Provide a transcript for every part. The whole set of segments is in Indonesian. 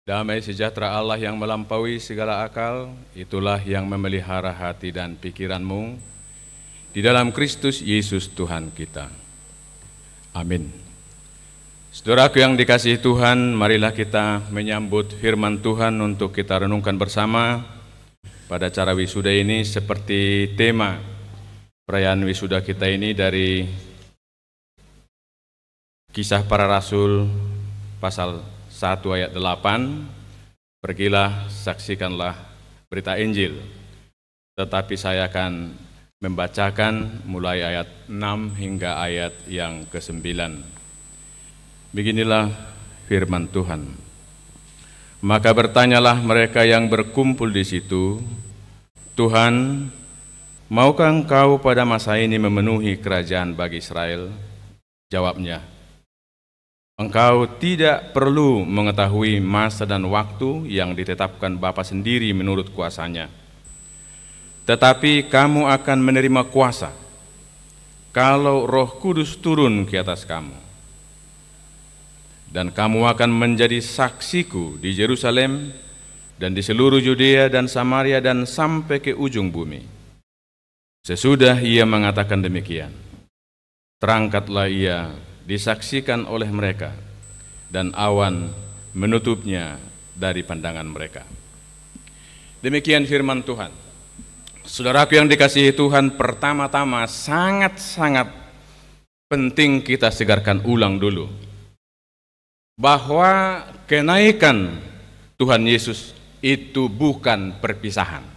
Damai sejahtera Allah yang melampaui segala akal, itulah yang memelihara hati dan pikiranmu di dalam Kristus Yesus Tuhan kita. Amin. Saudaraku yang dikasihi Tuhan, marilah kita menyambut firman Tuhan untuk kita renungkan bersama pada acara wisuda ini seperti tema perayaan wisuda kita ini dari Kisah Para Rasul pasal 1 ayat 8, pergilah saksikanlah berita Injil. Tetapi saya akan membacakan mulai ayat 6 hingga ayat yang ke-9. Beginilah firman Tuhan. Maka bertanyalah mereka yang berkumpul di situ, Tuhan, maukah Engkau pada masa ini memenuhi kerajaan bagi Israel? Jawabnya, Engkau tidak perlu mengetahui masa dan waktu yang ditetapkan Bapa sendiri menurut kuasanya. Tetapi kamu akan menerima kuasa kalau Roh Kudus turun ke atas kamu. Dan kamu akan menjadi saksiku di Yerusalem dan di seluruh Yudea dan Samaria dan sampai ke ujung bumi. Sesudah ia mengatakan demikian, terangkatlah ia disaksikan oleh mereka, dan awan menutupnya dari pandangan mereka. Demikian firman Tuhan. Saudaraku yang dikasihi Tuhan, pertama-tama sangat-sangat penting kita segarkan ulang dulu bahwa kenaikan Tuhan Yesus itu bukan perpisahan.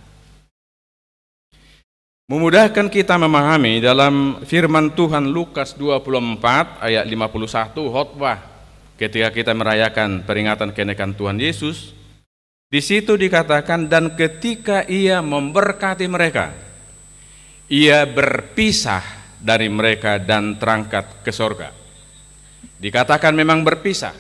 Memudahkan kita memahami dalam firman Tuhan Lukas 24 ayat 51 khotbah ketika kita merayakan peringatan kenaikan Tuhan Yesus. Di situ dikatakan, dan ketika ia memberkati mereka, ia berpisah dari mereka dan terangkat ke sorga. Dikatakan memang berpisah,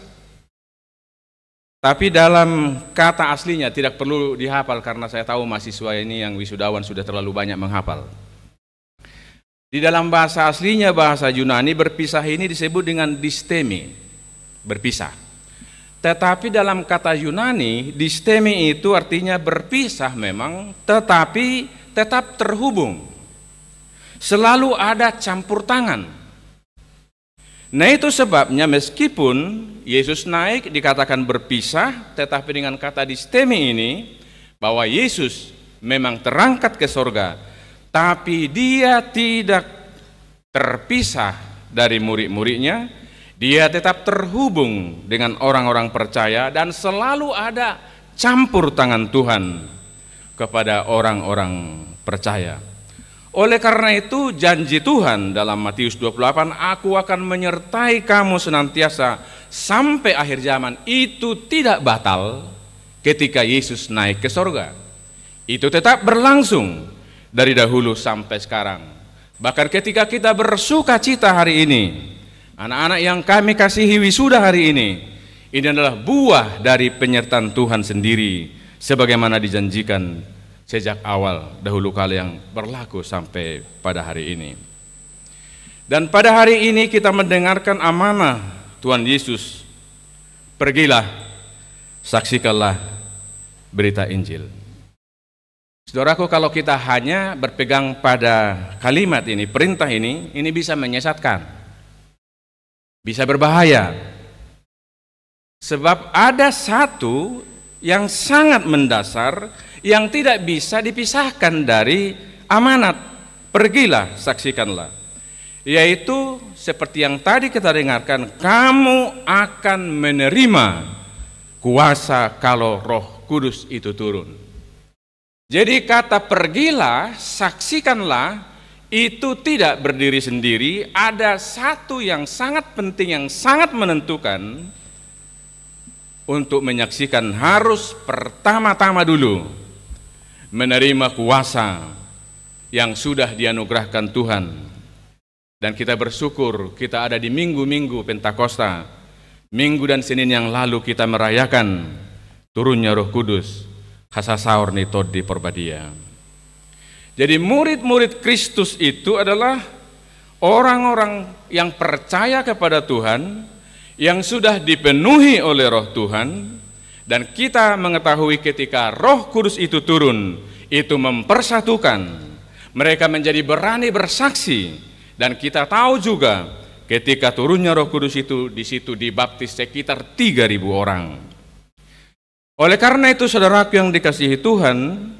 tapi dalam kata aslinya tidak perlu dihafal karena saya tahu mahasiswa ini yang wisudawan sudah terlalu banyak menghafal. Di dalam bahasa aslinya, bahasa Yunani, berpisah ini disebut dengan distemi, berpisah. Tetapi dalam kata Yunani, distemi itu artinya berpisah memang, tetapi tetap terhubung. Selalu ada campur tangan. Nah itu sebabnya meskipun Yesus naik dikatakan berpisah, tetapi dengan kata distemi ini, bahwa Yesus memang terangkat ke sorga, tapi dia tidak terpisah dari murid-muridnya, dia tetap terhubung dengan orang-orang percaya dan selalu ada campur tangan Tuhan kepada orang-orang percaya. Oleh karena itu janji Tuhan dalam Matius 28, aku akan menyertai kamu senantiasa sampai akhir zaman, itu tidak batal ketika Yesus naik ke sorga. Itu tetap berlangsung dari dahulu sampai sekarang. Bahkan ketika kita bersuka cita hari ini, anak-anak yang kami kasihi wisuda hari ini adalah buah dari penyertaan Tuhan sendiri sebagaimana dijanjikan sejak awal dahulu kala yang berlaku sampai pada hari ini. Dan pada hari ini kita mendengarkan amanah Tuhan Yesus, pergilah, saksikanlah berita Injil. Saudaraku, kalau kita hanya berpegang pada kalimat ini, perintah ini bisa menyesatkan, bisa berbahaya. Sebab ada satu yang sangat mendasar yang tidak bisa dipisahkan dari amanat, pergilah, saksikanlah. Yaitu seperti yang tadi kita dengarkan, kamu akan menerima kuasa kalau Roh Kudus itu turun. Jadi kata pergilah, saksikanlah, itu tidak berdiri sendiri, ada satu yang sangat penting, yang sangat menentukan untuk menyaksikan, harus pertama-tama dulu menerima kuasa yang sudah dianugerahkan Tuhan. Dan kita bersyukur kita ada di minggu-minggu Pentakosta, Minggu dan Senin yang lalu kita merayakan turunnya Roh Kudus, Hasasaur Nitod di Porbadia. Jadi murid-murid Kristus itu adalah orang-orang yang percaya kepada Tuhan, yang sudah dipenuhi oleh Roh Tuhan, Dan kita mengetahui ketika Roh Kudus itu turun, itu mempersatukan. Mereka menjadi berani bersaksi. Dan kita tahu juga ketika turunnya Roh Kudus itu, di situ dibaptis sekitar 3.000 orang. Oleh karena itu, saudaraku yang dikasihi Tuhan,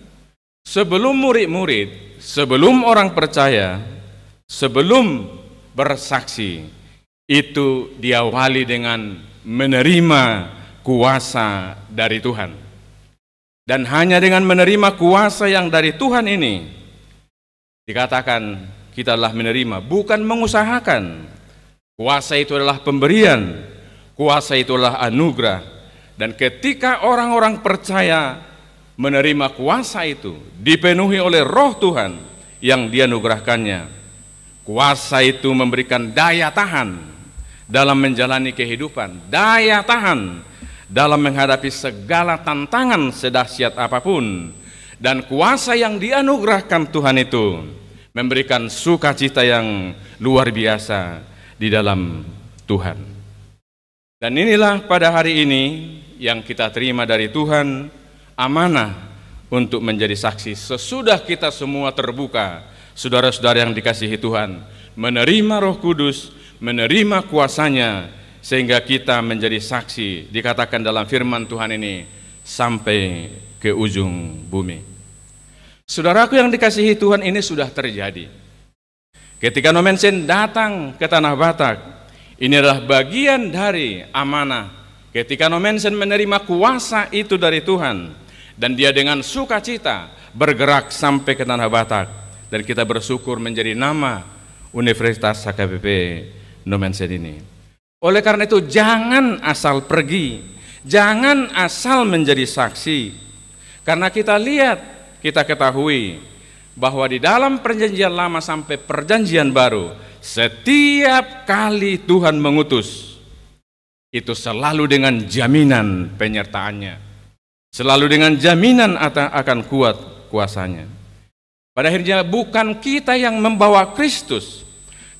sebelum murid-murid, sebelum orang percaya, sebelum bersaksi, itu diawali dengan menerima kuasa dari Tuhan. Dan hanya dengan menerima kuasa yang dari Tuhan ini, dikatakan kita telah menerima, bukan mengusahakan. Kuasa itu adalah pemberian, kuasa itu adalah anugerah. Dan ketika orang-orang percaya menerima kuasa itu, dipenuhi oleh Roh Tuhan yang dianugerahkannya, kuasa itu memberikan daya tahan dalam menjalani kehidupan, daya tahan dalam menghadapi segala tantangan sedahsyat apapun. Dan kuasa yang dianugerahkan Tuhan itu memberikan sukacita yang luar biasa di dalam Tuhan. Dan inilah pada hari ini yang kita terima dari Tuhan, amanah untuk menjadi saksi sesudah kita semua terbuka, saudara-saudara yang dikasihi Tuhan, menerima Roh Kudus, menerima kuasanya, sehingga kita menjadi saksi, dikatakan dalam firman Tuhan ini, sampai ke ujung bumi. Saudaraku yang dikasihi Tuhan, ini sudah terjadi. Ketika Nomensen datang ke Tanah Batak, ini adalah bagian dari amanah. Ketika Nomensen menerima kuasa itu dari Tuhan, dan dia dengan sukacita bergerak sampai ke Tanah Batak, dan kita bersyukur menjadi nama Universitas HKBP Nomensen ini. Oleh karena itu, jangan asal pergi, jangan asal menjadi saksi, karena kita lihat, kita ketahui bahwa di dalam perjanjian lama sampai perjanjian baru, setiap kali Tuhan mengutus, itu selalu dengan jaminan penyertaannya, selalu dengan jaminan akan kuat kuasanya. Pada akhirnya bukan kita yang membawa Kristus,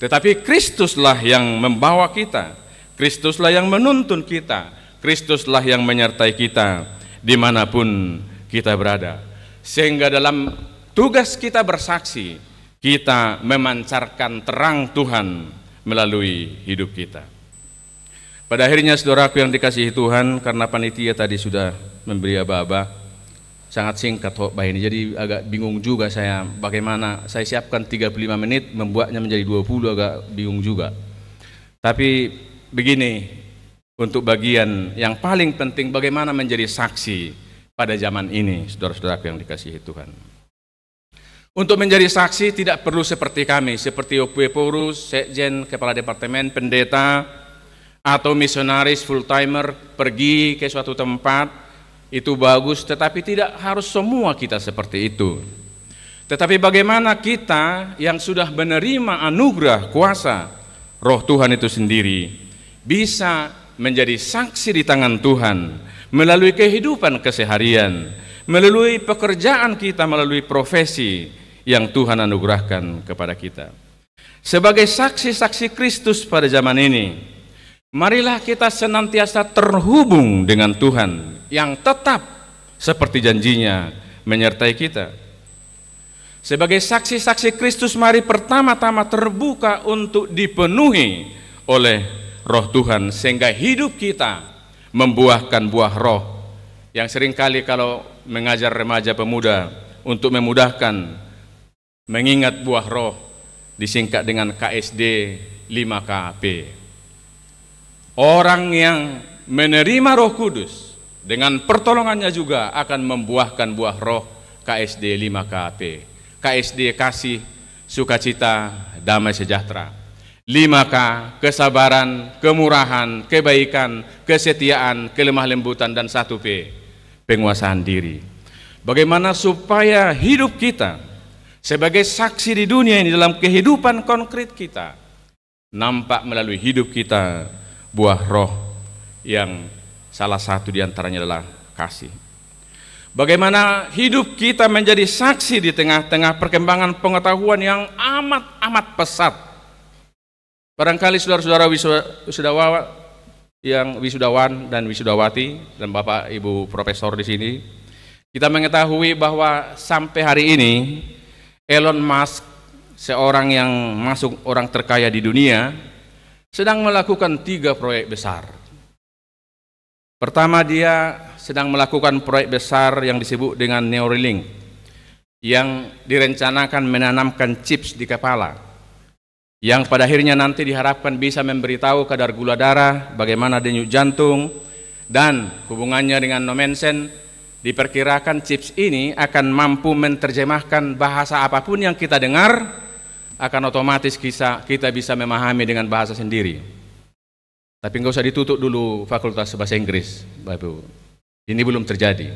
tetapi Kristuslah yang membawa kita. Kristuslah yang menuntun kita, Kristuslah yang menyertai kita dimanapun kita berada. Sehingga dalam tugas kita bersaksi, kita memancarkan terang Tuhan melalui hidup kita. Pada akhirnya, saudaraku yang dikasihi Tuhan, karena panitia tadi sudah memberi aba-aba, sangat singkat khotbah ini, jadi agak bingung juga saya bagaimana saya siapkan 35 menit, membuatnya menjadi 20, agak bingung juga. Tapi begini, untuk bagian yang paling penting, bagaimana menjadi saksi pada zaman ini, saudara-saudaraku yang dikasihi Tuhan. Untuk menjadi saksi tidak perlu seperti kami, seperti Opueporus, Sekjen, Kepala Departemen, Pendeta, atau misionaris full-timer pergi ke suatu tempat, itu bagus, tetapi tidak harus semua kita seperti itu. Tetapi bagaimana kita yang sudah menerima anugerah kuasa Roh Tuhan itu sendiri, bisa menjadi saksi di tangan Tuhan melalui kehidupan keseharian, melalui pekerjaan kita, melalui profesi yang Tuhan anugerahkan kepada kita. Sebagai saksi-saksi Kristus pada zaman ini, marilah kita senantiasa terhubung dengan Tuhan yang tetap seperti janjinya menyertai kita. Sebagai saksi-saksi Kristus, mari pertama-tama terbuka untuk dipenuhi oleh Roh Tuhan, sehingga hidup kita membuahkan buah roh yang seringkali kalau mengajar remaja pemuda untuk memudahkan mengingat buah roh disingkat dengan KSD 5KP. Orang yang menerima Roh Kudus dengan pertolongannya juga akan membuahkan buah roh KSD 5KP. KSD kasih, sukacita, damai sejahtera. 5K, kesabaran, kemurahan, kebaikan, kesetiaan, kelemah lembutan, dan 1P, penguasaan diri. Bagaimana supaya hidup kita sebagai saksi di dunia ini dalam kehidupan konkret kita nampak melalui hidup kita buah roh yang salah satu diantaranya adalah kasih. Bagaimana hidup kita menjadi saksi di tengah-tengah perkembangan pengetahuan yang amat-amat pesat. Barangkali saudara-saudara wisudawan yang wisudawan dan wisudawati dan Bapak Ibu Profesor di sini, kita mengetahui bahwa sampai hari ini Elon Musk, seorang yang masuk orang terkaya di dunia, sedang melakukan 3 proyek besar. Pertama, dia sedang melakukan proyek besar yang disebut dengan Neuralink, yang direncanakan menanamkan chips di kepala, yang pada akhirnya nanti diharapkan bisa memberitahu kadar gula darah, bagaimana denyut jantung, dan hubungannya dengan nomensen. Diperkirakan chips ini akan mampu menerjemahkan bahasa apapun yang kita dengar, akan otomatis kita bisa memahami dengan bahasa sendiri. Tapi nggak usah ditutup dulu fakultas bahasa Inggris, Bapak Ibu. Ini belum terjadi.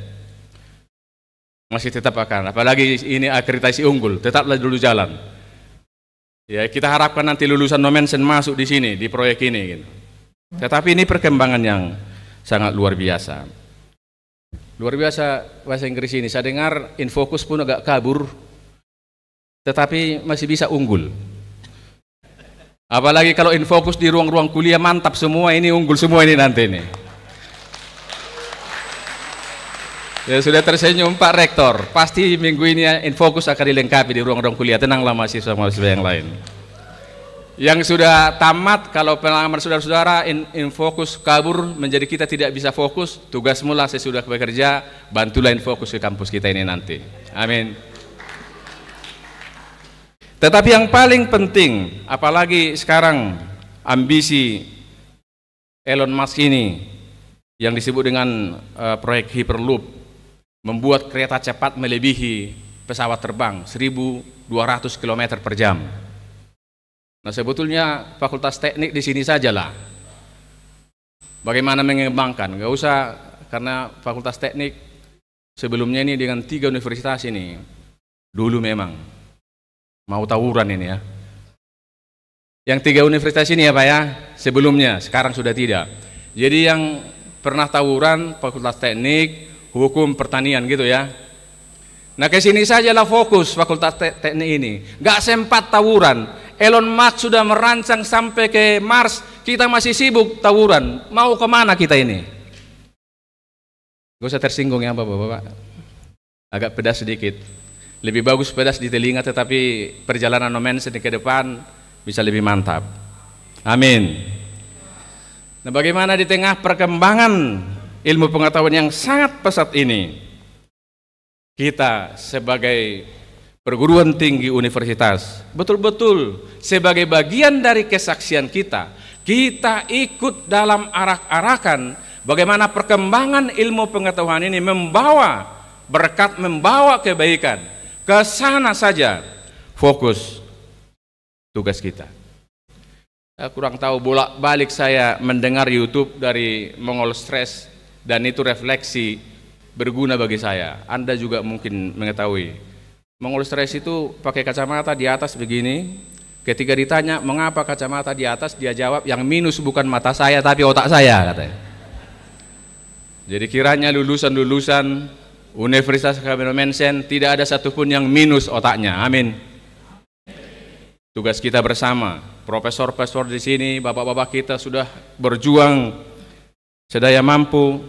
Masih tetap akan, apalagi ini akreditasi unggul, tetaplah dulu jalan. Ya, kita harapkan nanti lulusan nomensen masuk di sini, di proyek ini. Gitu. Tetapi ini perkembangan yang sangat luar biasa. Luar biasa bahasa Inggris ini. Saya dengar Infocus pun agak kabur, tetapi masih bisa unggul. Apalagi kalau Infocus di ruang-ruang kuliah mantap semua, ini unggul semua ini nanti nih. Ya, sudah tersenyum Pak Rektor, pasti minggu ini Infocus akan dilengkapi di ruang-ruang kuliah. Tenanglah mahasiswa-mahasiswa yang lain. Yang sudah tamat, kalau pengalaman saudara-saudara Infocus kabur menjadi kita tidak bisa fokus, tugas mula sesudah bekerja, bantulah Infocus ke kampus kita ini nanti. Amin. Tetapi yang paling penting, apalagi sekarang ambisi Elon Musk ini yang disebut dengan proyek Hyperloop, membuat kereta cepat melebihi pesawat terbang 1.200 km per jam. Nah, sebetulnya Fakultas Teknik di sini sajalah. Bagaimana mengembangkan? Nggak usah, karena Fakultas Teknik sebelumnya ini dengan 3 universitas ini dulu memang mau tawuran ini ya. Yang 3 universitas ini ya Pak ya, sebelumnya, sekarang sudah tidak. Jadi yang pernah tawuran Fakultas Teknik, Hukum, Pertanian gitu ya. Nah, ke sini sajalah fokus Fakultas Teknik ini. Nggak sempat tawuran. Elon Musk sudah merancang sampai ke Mars, kita masih sibuk tawuran. Mau kemana kita ini? Gak usah tersinggung ya Bapak-Bapak. Agak pedas sedikit. Lebih bagus pedas di telinga, tetapi perjalanan nomensen ke depan bisa lebih mantap. Amin. Nah, bagaimana di tengah perkembangan ilmu pengetahuan yang sangat pesat ini, kita sebagai perguruan tinggi universitas betul-betul sebagai bagian dari kesaksian kita ikut dalam arak-arakan bagaimana perkembangan ilmu pengetahuan ini membawa berkat, membawa kebaikan. Ke sana saja fokus tugas kita. Saya kurang tahu, bolak-balik saya mendengar YouTube dari Mongol Stress, dan itu refleksi berguna bagi saya. Anda juga mungkin mengetahui. Mongol Stress itu pakai kacamata di atas begini. Ketika ditanya mengapa kacamata di atas, dia jawab, yang minus bukan mata saya tapi otak saya, katanya. Jadi kiranya lulusan-lulusan Universitas Nomensen tidak ada satupun yang minus otaknya. Amin. Tugas kita bersama, profesor-profesor di sini, bapak-bapak kita sudah berjuang sedaya mampu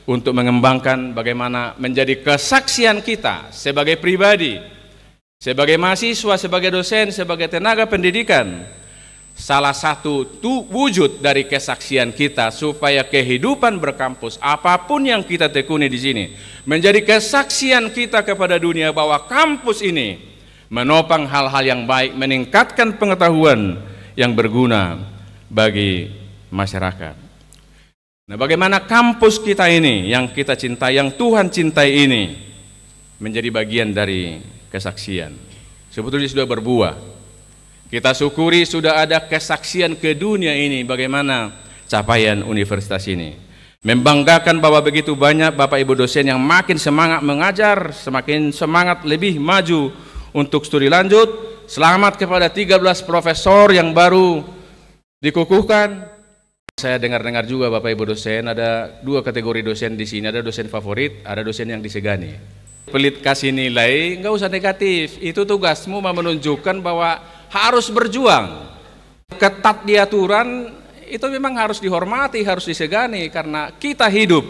untuk mengembangkan bagaimana menjadi kesaksian kita sebagai pribadi, sebagai mahasiswa, sebagai dosen, sebagai tenaga pendidikan. Salah satu wujud dari kesaksian kita supaya kehidupan berkampus, apapun yang kita tekuni di sini, menjadi kesaksian kita kepada dunia bahwa kampus ini menopang hal-hal yang baik, meningkatkan pengetahuan yang berguna bagi masyarakat. Nah, bagaimana kampus kita ini yang kita cintai, yang Tuhan cintai ini menjadi bagian dari kesaksian. Sebetulnya sudah berbuah. Kita syukuri sudah ada kesaksian ke dunia ini bagaimana capaian universitas ini. Membanggakan bahwa begitu banyak Bapak Ibu dosen yang makin semangat mengajar, semakin semangat lebih maju untuk studi lanjut. Selamat kepada 13 profesor yang baru dikukuhkan. Saya dengar-dengar juga Bapak Ibu dosen, ada 2 kategori dosen di sini, ada dosen favorit, ada dosen yang disegani. Pelit kasih nilai, nggak usah negatif, itu tugasmu menunjukkan bahwa harus berjuang. Ketat di aturan, itu memang harus dihormati, harus disegani karena kita hidup.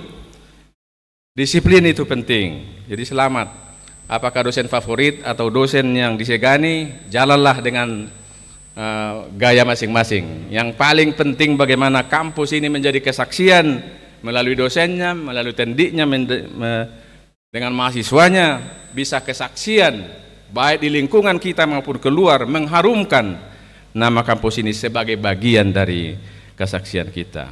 Disiplin itu penting. Jadi selamat. Apakah dosen favorit atau dosen yang disegani, jalanlah dengan gaya masing-masing. Yang paling penting bagaimana kampus ini menjadi kesaksian melalui dosennya, melalui tendiknya, dengan mahasiswanya, bisa kesaksian baik di lingkungan kita maupun keluar, mengharumkan nama kampus ini sebagai bagian dari kesaksian kita.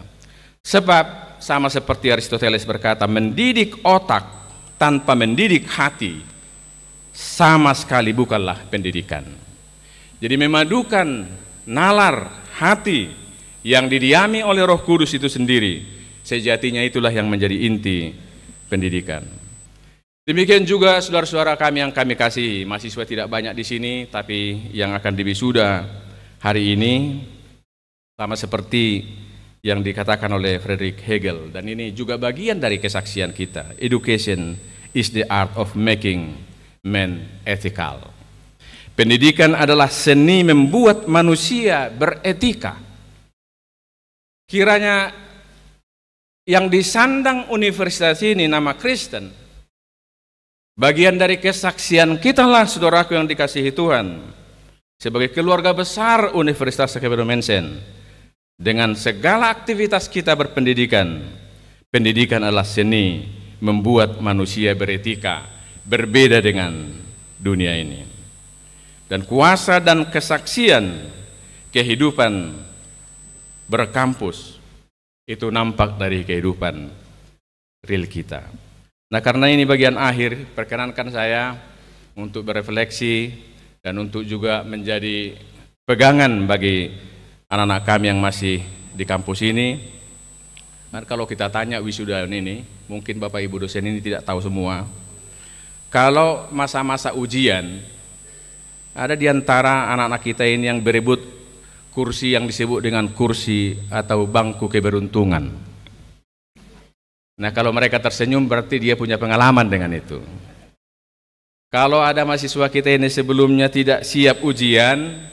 Sebab sama seperti Aristoteles berkata, mendidik otak tanpa mendidik hati sama sekali bukanlah pendidikan. Jadi memadukan nalar hati yang didiami oleh Roh Kudus itu sendiri, sejatinya itulah yang menjadi inti pendidikan. Demikian juga saudara-saudara kami yang kami kasih, mahasiswa tidak banyak di sini, tapi yang akan diwisuda hari ini sama seperti yang dikatakan oleh Friedrich Hegel, dan ini juga bagian dari kesaksian kita. Education is the art of making men ethical. Pendidikan adalah seni membuat manusia beretika. Kiranya yang disandang universitas ini nama Kristen, bagian dari kesaksian kita lah saudaraku yang dikasihi Tuhan, sebagai keluarga besar Universitas Kebedo Mensen. Dengan segala aktivitas kita berpendidikan, pendidikan adalah seni membuat manusia beretika, berbeda dengan dunia ini. Dan kuasa dan kesaksian kehidupan berkampus itu nampak dari kehidupan real kita. Nah, karena ini bagian akhir, perkenankan saya untuk berefleksi dan untuk juga menjadi pegangan bagi anak-anak kami yang masih di kampus ini. Nah, kalau kita tanya wisuda ini, mungkin Bapak Ibu dosen ini tidak tahu semua. Kalau masa-masa ujian, ada di antara anak-anak kita ini yang berebut kursi yang disebut dengan kursi atau bangku keberuntungan. Nah, kalau mereka tersenyum berarti dia punya pengalaman dengan itu. Kalau ada mahasiswa kita ini sebelumnya tidak siap ujian,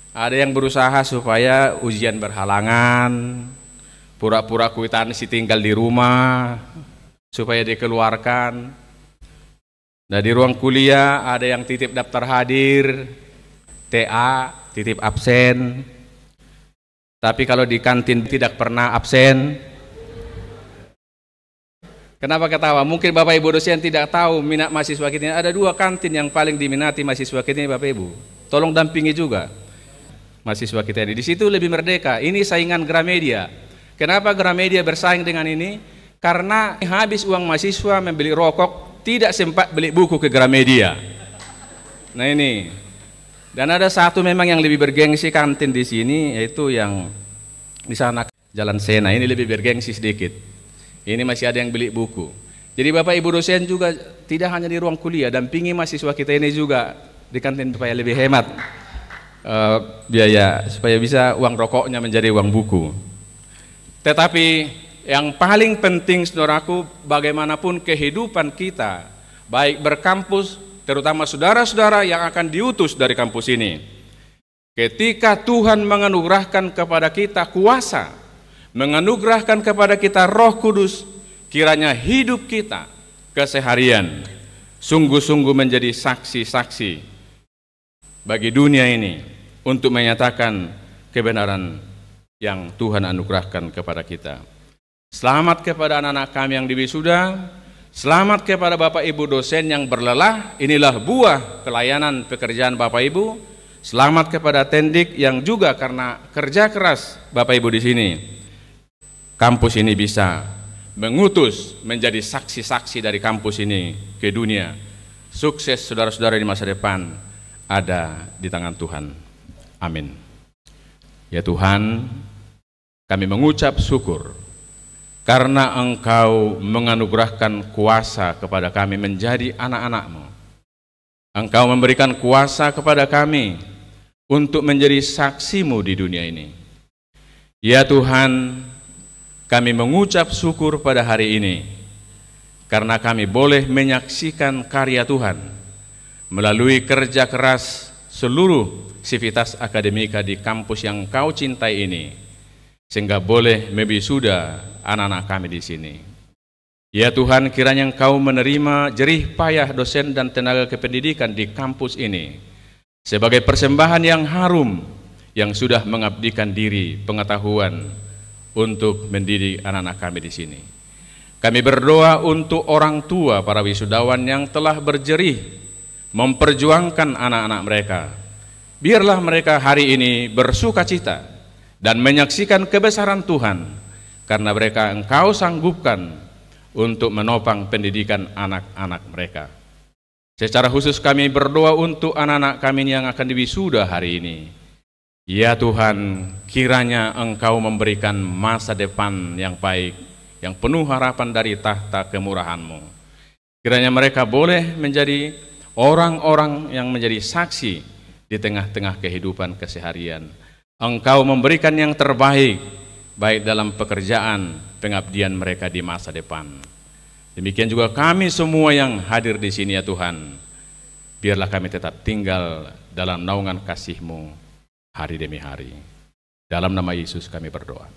ada yang berusaha supaya ujian berhalangan, pura-pura kwitansi tinggal di rumah supaya dikeluarkan. Nah, di ruang kuliah ada yang titip daftar hadir, TA, titip absen. Tapi kalau di kantin tidak pernah absen. Kenapa ketawa? Mungkin Bapak Ibu dosen tidak tahu minat mahasiswa kita ini. Ada 2 kantin yang paling diminati mahasiswa kita ini, Bapak Ibu. Tolong dampingi juga mahasiswa kita ini. Di situ lebih merdeka. Ini saingan Gramedia. Kenapa Gramedia bersaing dengan ini? Karena habis uang mahasiswa membeli rokok, tidak sempat beli buku ke Gramedia. Nah ini. Dan ada satu memang yang lebih bergengsi kantin di sini, yaitu yang di sana Jalan Sena. Ini lebih bergengsi sedikit. Ini masih ada yang beli buku. Jadi Bapak Ibu dosen juga tidak hanya di ruang kuliah, dampingi mahasiswa kita ini juga di kantin supaya lebih hemat biaya, supaya bisa uang rokoknya menjadi uang buku. Tetapi yang paling penting saudaraku, bagaimanapun kehidupan kita, baik berkampus, terutama saudara-saudara yang akan diutus dari kampus ini, ketika Tuhan menganugerahkan kepada kita kuasa, menganugerahkan kepada kita Roh Kudus, kiranya hidup kita keseharian sungguh-sungguh menjadi saksi-saksi bagi dunia ini untuk menyatakan kebenaran yang Tuhan anugerahkan kepada kita. Selamat kepada anak-anak kami yang diwisuda, selamat kepada Bapak Ibu dosen yang berlelah, inilah buah pelayanan pekerjaan Bapak Ibu. Selamat kepada tendik yang juga karena kerja keras Bapak Ibu di sini, kampus ini bisa mengutus menjadi saksi-saksi dari kampus ini ke dunia. Sukses saudara-saudara di masa depan ada di tangan Tuhan. Amin. Ya Tuhan, kami mengucap syukur karena Engkau menganugerahkan kuasa kepada kami menjadi anak-anak-Mu. Engkau memberikan kuasa kepada kami untuk menjadi saksi-Mu di dunia ini. Ya Tuhan, kami mengucap syukur pada hari ini karena kami boleh menyaksikan karya Tuhan melalui kerja keras seluruh sivitas akademika di kampus yang Kau cintai ini, sehingga boleh membisuda anak-anak kami di sini. Ya Tuhan, kiranya Engkau menerima jerih payah dosen dan tenaga kependidikan di kampus ini sebagai persembahan yang harum yang sudah mengabdikan diri pengetahuan untuk mendidik anak-anak kami di sini. Kami berdoa untuk orang tua para wisudawan yang telah berjerih memperjuangkan anak-anak mereka. Biarlah mereka hari ini bersukacita dan menyaksikan kebesaran Tuhan, karena mereka Engkau sanggupkan untuk menopang pendidikan anak-anak mereka. Secara khusus kami berdoa untuk anak-anak kami yang akan diwisuda hari ini. Ya Tuhan, kiranya Engkau memberikan masa depan yang baik, yang penuh harapan dari tahta kemurahan-Mu. Kiranya mereka boleh menjadi orang-orang yang menjadi saksi di tengah-tengah kehidupan keseharian. Engkau memberikan yang terbaik, baik dalam pekerjaan, pengabdian mereka di masa depan. Demikian juga kami semua yang hadir di sini ya Tuhan. Biarlah kami tetap tinggal dalam naungan kasih-Mu hari demi hari. Dalam nama Yesus kami berdoa.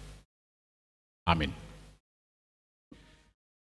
Amin.